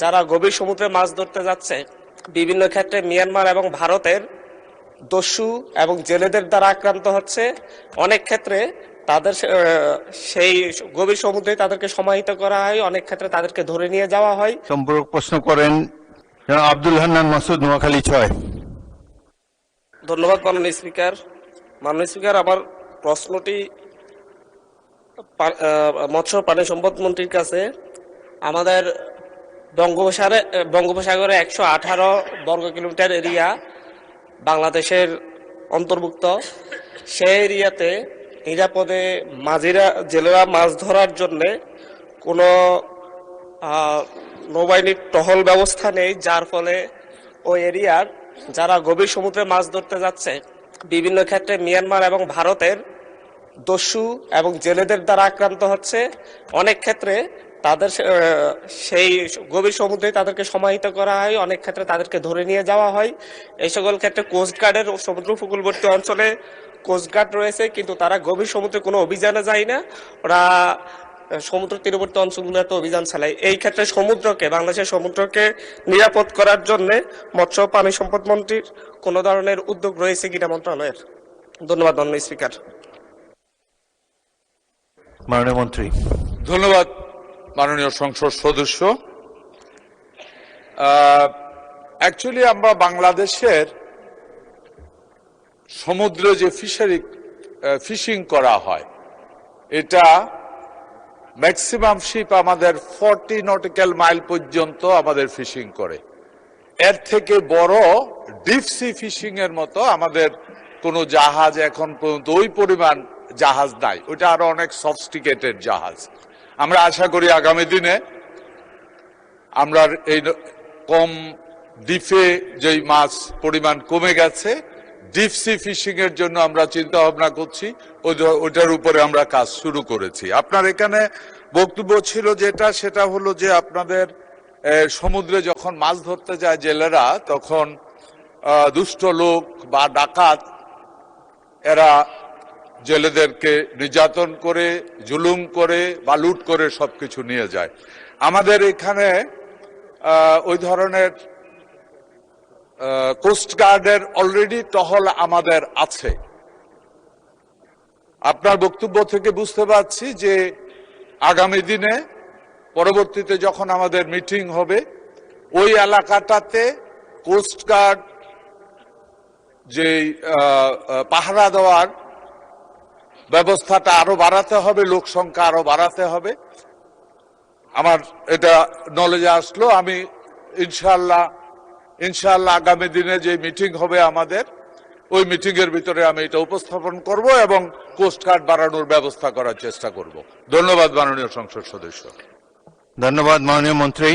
যারা গভীর সমুদ্রে মাছ ধরতে যাচ্ছে বিভিন্ন ক্ষেত্রে মিয়ানমার এবং ভারতের দস্যু এবং জেলেদের দ্বারা আক্রান্ত হচ্ছে। অনেক ক্ষেত্রে তাদের সেই গভীর সমুদ্রে তাদেরকে সমাহিত করা হয়, অনেক ক্ষেত্রে তাদেরকে ধরে নিয়ে যাওয়া হয়। সম্পূরক প্রশ্ন করেন আব্দুল হান্নান মাসুদ, নোয়াখালী 6। ধন্যবাদ মাননীয় স্পিকার। মাননীয় স্পিকার, আমার প্রশ্নটি মৎস্য প্রাণী সম্পদ মন্ত্রীর কাছে। আমাদের বঙ্গোপসাগরে 118 বর্গ কিলোমিটার এরিয়া বাংলাদেশের অন্তর্ভুক্ত। সেই এরিয়াতে নিরাপদে জেলেরা মাছ ধরার জন্যে কোনো নৌবাহিনীর টহল ব্যবস্থা নেই, যার ফলে ওই এরিয়ার যারা গভীর সমুদ্রে মাছ ধরতে যাচ্ছে বিভিন্ন ক্ষেত্রে মিয়ানমার এবং ভারতের দস্যু এবং জেলেদের দ্বারা আক্রান্ত হচ্ছে। অনেক ক্ষেত্রে তাদের সেই গভীর সমুদ্রে তাদেরকে সমাহিত করা হয়, অনেক ক্ষেত্রে তাদেরকে ধরে নিয়ে যাওয়া হয়। এই সকল ক্ষেত্রে কোস্টগার্ডের সমুদ্র উপকূলবর্তী অঞ্চলে কোস্টগার্ড রয়েছে, কিন্তু তারা গভীর সমুদ্রে কোনো অভিযানে যায় না, ওরা সমুদ্র তীরবর্তী অঞ্চলগুলোতে অভিযান চালায়। এই ক্ষেত্রে বাংলাদেশের সমুদ্রকে নিরাপদ করার জন্য মৎস্য প্রাণী সম্পদ মন্ত্রীর কোনো ধরনের উদ্যোগ রয়েছে কিনা মন্ত্রণালয়ের? ধন্যবাদ মাননীয় স্পিকার। মাননীয় মন্ত্রী। ধন্যবাদ মাননীয় সংসদ সদস্য। অ্যাকচুয়ালি আমরা বাংলাদেশের সমুদ্রে যে ফিশিং করা হয়, এটা ম্যাক্সিমাম শিপ আমাদের 40 নটিক্যাল মাইল পর্যন্ত আমাদের ফিশিং করে। এর থেকে বড় ডিপ সি ফিশিং এর মতো আমাদের কোনো জাহাজ এখন পর্যন্ত ওই পরিমাণ জাহাজ নাই, ওটা আরো অনেক সফিস্টিকেটেড জাহাজ। আমরা আশা করি আগামী দিনে আমরা এই কম ডিপে যেই মাছ পরিমাণ কমে গেছে, ডিপ সি ফিশিং এর জন্য আমরা চিন্তা ভাবনা করছি, ওটার উপরে আমরা কাজ শুরু করেছি। আপনার এখানে বক্তব্য ছিল সেটা হলো যে আপনাদের সমুদ্রে যখন মাছ ধরতে যায় জেলেরা, তখন দুষ্ট লোক বা ডাকাত এরা জেলেদেরকে নির্যাতন করে, জুলুম করে বা লুট করে সবকিছু নিয়ে যায়। আমাদের এখানে ওই ধরনের কোস্টগার্ডের অলরেডি টহল আমাদের আছে। আপনার বক্তব্য থেকে বুঝতে পারছি যে আগামী দিনে পরবর্তীতে যখন আমাদের মিটিং হবে, ওই এলাকাটাতে কোস্টগার্ড যে পাহারা দেওয়ার ব্যবস্থাটা আরো বাড়াতে হবে, লোক সংখ্যা আরো বাড়াতে হবে। আমার এটা নলেজে আসলো। আমি ইনশাআল্লাহ আগামী দিনে যে মিটিং হবে আমাদের, ওই মিটিং এর ভিতরে আমি এটা উপস্থাপন করব এবং কোস্টগার্ড বাড়ানোর ব্যবস্থা করার চেষ্টা করব। ধন্যবাদ মাননীয় সংসদ সদস্য। ধন্যবাদ মাননীয় মন্ত্রী।